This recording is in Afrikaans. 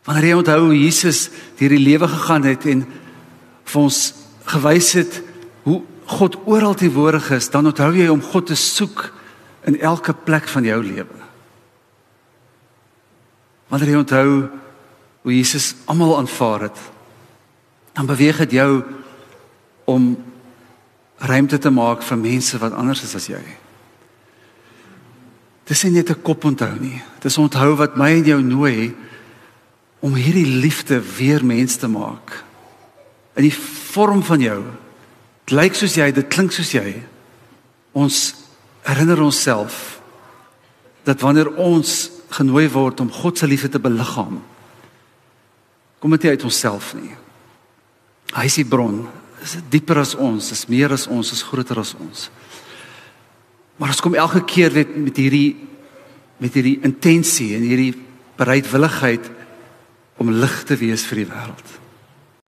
Wanneer jy onthou hoe Jesus deur die lewe gegaan het en vir ons gewys het hoe God oral teenwoordig is, dan onthou jy om God te soek in elke plek van jou lewe. Wanneer jy onthou hoe Jesus almal aanvaar het, dan beweeg dit jou om ruimte te maak vir mense wat anders is as jy. Dis nie net 'n kop onthou nie. Dis onthou wat my en jou nooi om hierdie liefde weer mens te maak. In die vorm van jou. Dit lyk soos jy, dit klink soos jy. Ons herinner onsself dat wanneer ons genooi word om God se liefde te beliggaam, kom dit nie uit onsself nie. Hy is die bron. Is dieper as ons, is meer as ons, is groter as ons. Maar ons kom elke keer met hierdie intensie en hierdie bereidwilligheid om lig te wees vir die wêreld.